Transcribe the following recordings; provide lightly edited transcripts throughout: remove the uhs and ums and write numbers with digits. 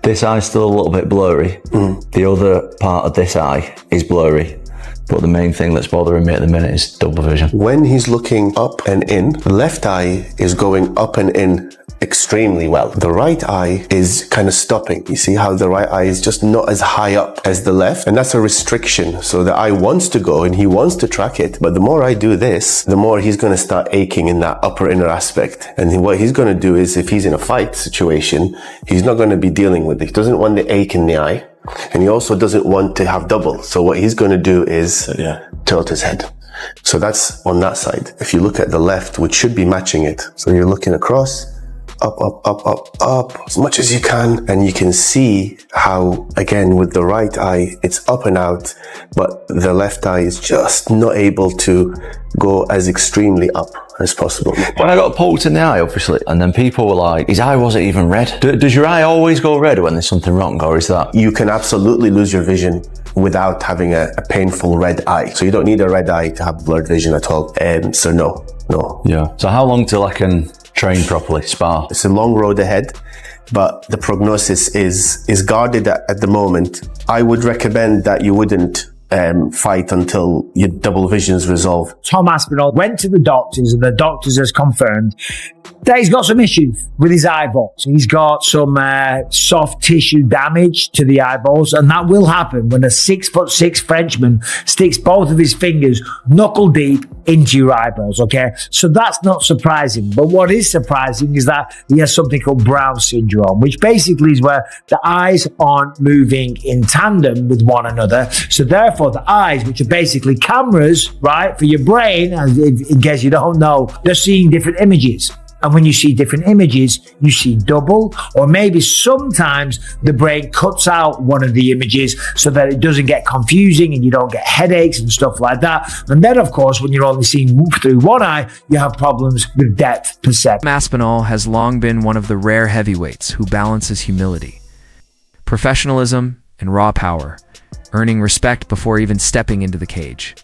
This eye's still a little bit blurry. The other part of this eye is blurry. But the main thing that's bothering me at the minute is double vision. When he's looking up and in, the left eye is going up and in extremely well. The right eye is kind of stopping. You see how the right eye is just not as high up as the left, and that's a restriction. So the eye wants to go and he wants to track it, but the more I do this, the more he's going to start aching in that upper inner aspect. And what he's going to do is, if he's in a fight situation, he's not going to be dealing with it. He doesn't want the ache in the eye, and he also doesn't want to have double. So what he's going to do is tilt his head. So that's on that side. If you look at the left, which should be matching it. So you're looking across, up, up, up, up, up, as much as you can. And you can see how, again, with the right eye, it's up and out, but the left eye is just not able to go as extremely up as possible. When I got poked in the eye, obviously, and then people were like, his eye wasn't even red. Does your eye always go red when there's something wrong, or is that? You can absolutely lose your vision without having a painful red eye. So you don't need a red eye to have blurred vision at all. So no. Yeah. So how long till I can train properly, spar? It's a long road ahead, but the prognosis is guarded at the moment. I would recommend that you wouldn't fight until your double visions resolve. Tom Aspinall went to the doctors, and the doctors has confirmed that he's got some issues with his eyeballs. He's got some soft tissue damage to the eyeballs, and that will happen when a 6'6" Frenchman sticks both of his fingers knuckle deep into your eyeballs, okay? So that's not surprising. But what is surprising is that he has something called Brown syndrome, which basically is where the eyes aren't moving in tandem with one another. So therefore, the eyes, which are basically cameras, right, for your brain, in case you don't know, they're seeing different images. And when you see different images, you see double, or maybe sometimes the brain cuts out one of the images so that it doesn't get confusing and you don't get headaches and stuff like that. And then, of course, when you're only seeing through one eye, you have problems with depth perception. Tom Aspinall has long been one of the rare heavyweights who balances humility, professionalism, and raw power, earning respect before even stepping into the cage.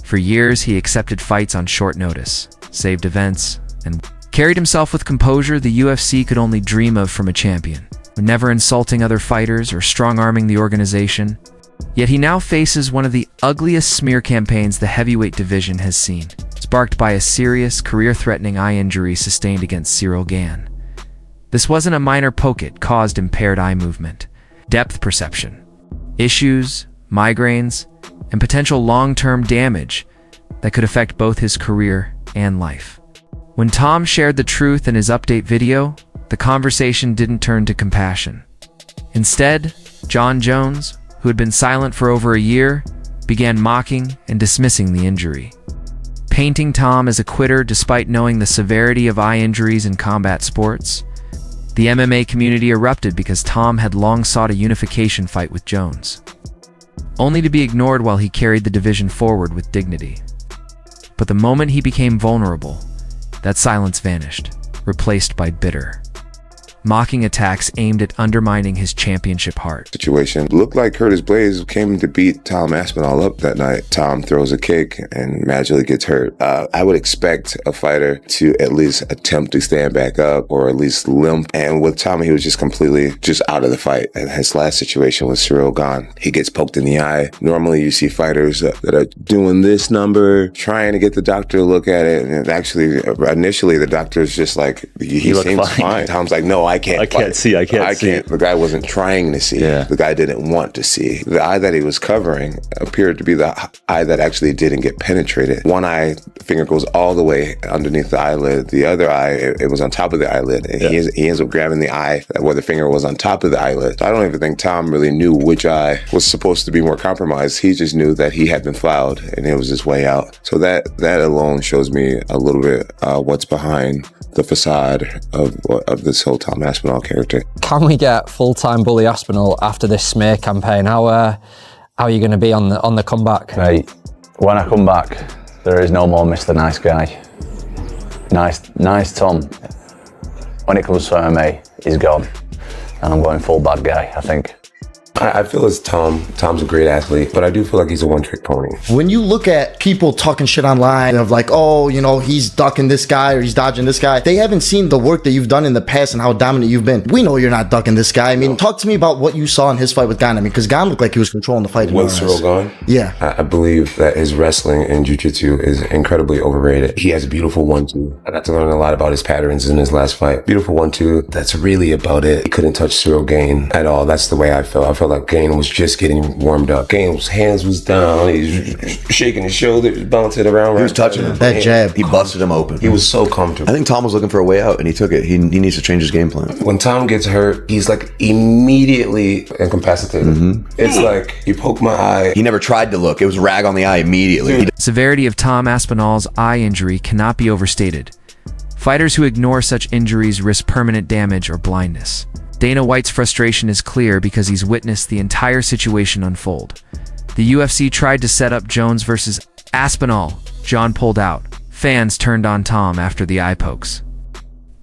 For years, he accepted fights on short notice, saved events, and carried himself with composure the UFC could only dream of from a champion, never insulting other fighters or strong-arming the organization. Yet he now faces one of the ugliest smear campaigns the heavyweight division has seen, sparked by a serious, career-threatening eye injury sustained against Ciryl Gane. This wasn't a minor poke, it caused impaired eye movement, depth perception, issues, migraines, and potential long-term damage that could affect both his career and life. When Tom shared the truth in his update video, the conversation didn't turn to compassion. Instead, Jon Jones, who had been silent for over a year, began mocking and dismissing the injury, painting Tom as a quitter despite knowing the severity of eye injuries in combat sports. The MMA community erupted because Tom had long sought a unification fight with Jones, only to be ignored while he carried the division forward with dignity. But the moment he became vulnerable, that silence vanished, replaced by bitter, mocking attacks aimed at undermining his championship heart. Situation looked like Curtis Blaydes came to beat Tom Aspinall up that night. Tom throws a kick and magically gets hurt. I would expect a fighter to at least attempt to stand back up or at least limp. And with Tom, he was just completely out of the fight. And his last situation was Ciryl Gane. He gets poked in the eye. Normally you see fighters that are doing this number, trying to get the doctor to look at it. And actually, initially the doctor's just like, he seems fine. Tom's like, no, I can't see. The guy wasn't trying to see. Yeah. The guy didn't want to see. The eye that he was covering appeared to be the eye that actually didn't get penetrated. One eye, the finger goes all the way underneath the eyelid. The other eye, it was on top of the eyelid. And he ends up grabbing the eye where the finger was on top of the eyelid. So I don't even think Tom really knew which eye was supposed to be more compromised. He just knew that he had been fouled and it was his way out. So that alone shows me a little bit what's behind the facade of this whole Tom Aspinall character. Can we get full-time Bully Aspinall after this smear campaign? How are you going to be on the comeback? Mate, when I come back, there is no more Mr. Nice Guy. Nice Tom. When it comes to MMA, he's gone. And I'm going full bad guy, I think. I feel it's Tom. Tom's a great athlete, but I do feel like he's a one-trick pony. When you look at people talking shit online of like, oh, you know, he's ducking this guy or he's dodging this guy, they haven't seen the work that you've done in the past and how dominant you've been. We know you're not ducking this guy. I mean, talk to me about what you saw in his fight with Gane. I mean, because Gane looked like he was controlling the fight. With Cyril Gane? Yeah. I believe that his wrestling and jiu-jitsu is incredibly overrated. He has a beautiful 1-2. I got to learn a lot about his patterns in his last fight. Beautiful 1-2. That's really about it. He couldn't touch Cyril Gane at all. That's the way I felt. I felt like Gane was just getting warmed up. Gane's hands was down. He was shaking his shoulders, bouncing around. He was touching him. That jab. He busted him open. He was so comfortable. I think Tom was looking for a way out, and he took it. He needs to change his game plan. When Tom gets hurt, he's like immediately incapacitated. It's like, you poke my eye. He never tried to look. It was rag on the eye immediately. Severity of Tom Aspinall's eye injury cannot be overstated. Fighters who ignore such injuries risk permanent damage or blindness. Dana White's frustration is clear because he's witnessed the entire situation unfold. The UFC tried to set up Jones versus Aspinall. Jon pulled out. Fans turned on Tom after the eye pokes.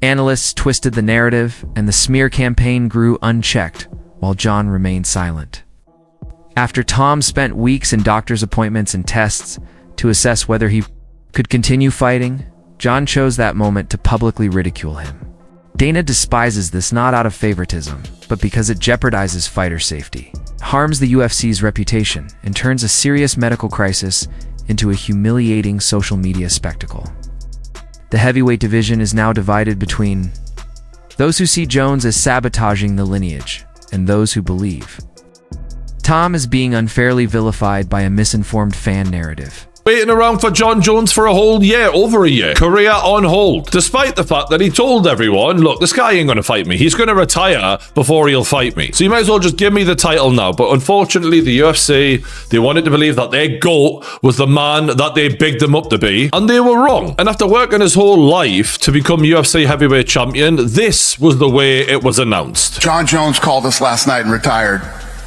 Analysts twisted the narrative, and the smear campaign grew unchecked, while Jon remained silent. After Tom spent weeks in doctor's appointments and tests to assess whether he could continue fighting, Jon chose that moment to publicly ridicule him. Dana despises this not out of favoritism, but because it jeopardizes fighter safety, harms the UFC's reputation, and turns a serious medical crisis into a humiliating social media spectacle. The heavyweight division is now divided between those who see Jones as sabotaging the lineage and those who believe Tom is being unfairly vilified by a misinformed fan narrative. Waiting around for Jon Jones for a whole year, over a year. Career on hold. Despite the fact that he told everyone, look, this guy ain't going to fight me. He's going to retire before he'll fight me. So you might as well just give me the title now. But unfortunately, the UFC, they wanted to believe that their GOAT was the man that they bigged him up to be. And they were wrong. And after working his whole life to become UFC heavyweight champion, this was the way it was announced. Jon Jones called us last night and retired.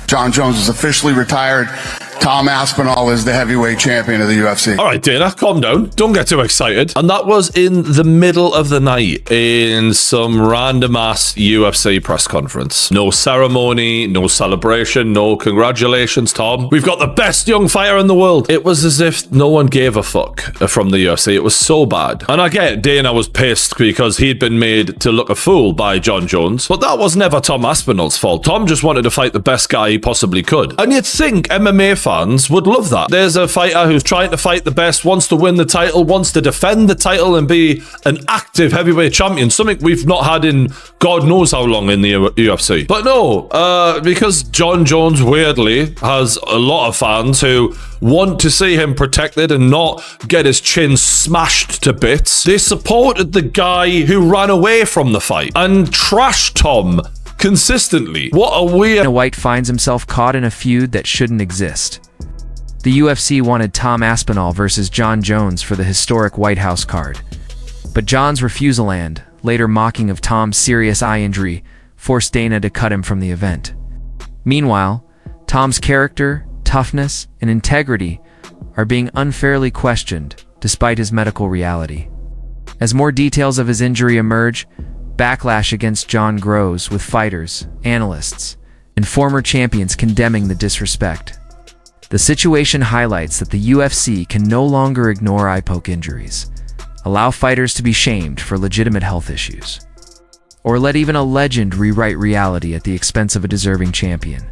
Jon Jones is officially retired. Tom Aspinall is the heavyweight champion of the UFC. All right, Dana, calm down. Don't get too excited. And that was in the middle of the night in some random ass UFC press conference. No ceremony, no celebration, no congratulations, Tom. We've got the best young fighter in the world. It was as if no one gave a fuck from the UFC. It was so bad. And I get Dana was pissed because he'd been made to look a fool by Jon Jones, but that was never Tom Aspinall's fault. Tom just wanted to fight the best guy he possibly could. And you'd think MMA fans would love that. There's a fighter who's trying to fight the best, wants to win the title, wants to defend the title and be an active heavyweight champion, something we've not had in God knows how long in the UFC. But no, because Jon Jones weirdly has a lot of fans who want to see him protected and not get his chin smashed to bits, they supported the guy who ran away from the fight and trashed Tom consistently. What a weird... Dana White finds himself caught in a feud that shouldn't exist. The UFC wanted Tom Aspinall versus Jon Jones for the historic White House card. But Jon's refusal and, later mocking of Tom's serious eye injury, forced Dana to cut him from the event. Meanwhile, Tom's character, toughness, and integrity are being unfairly questioned despite his medical reality. As more details of his injury emerge, backlash against Jon grows, with fighters, analysts, and former champions condemning the disrespect. The situation highlights that the UFC can no longer ignore eye poke injuries, allow fighters to be shamed for legitimate health issues, or let even a legend rewrite reality at the expense of a deserving champion.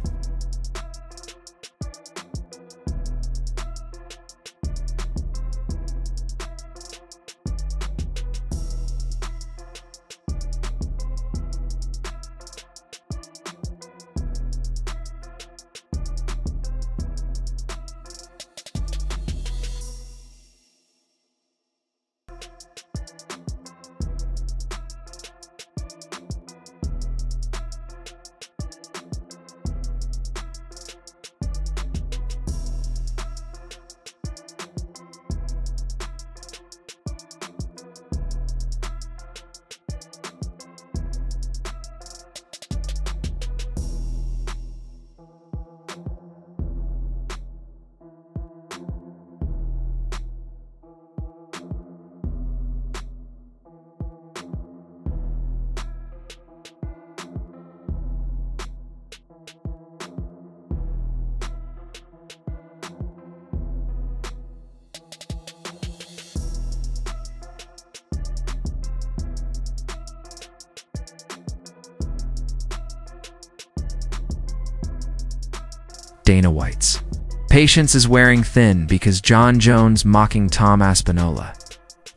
Dana White's. Patience is wearing thin because Jon Jones mocking Tom Aspinall.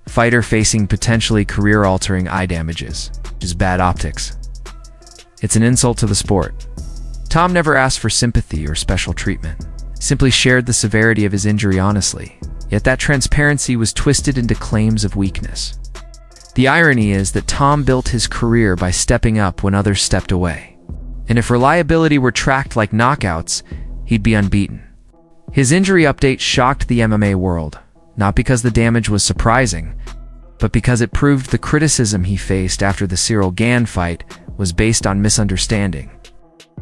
Fighter facing potentially career-altering eye damages, which is bad optics. It's an insult to the sport. Tom never asked for sympathy or special treatment, simply shared the severity of his injury honestly, yet that transparency was twisted into claims of weakness. The irony is that Tom built his career by stepping up when others stepped away. And if reliability were tracked like knockouts, he'd be unbeaten. His injury update shocked the MMA world, not because the damage was surprising, but because it proved the criticism he faced after the Cyril Gann fight was based on misunderstanding.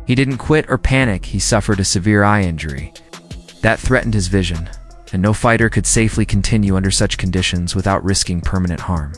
He didn't quit or panic, he suffered a severe eye injury. That threatened his vision, and no fighter could safely continue under such conditions without risking permanent harm.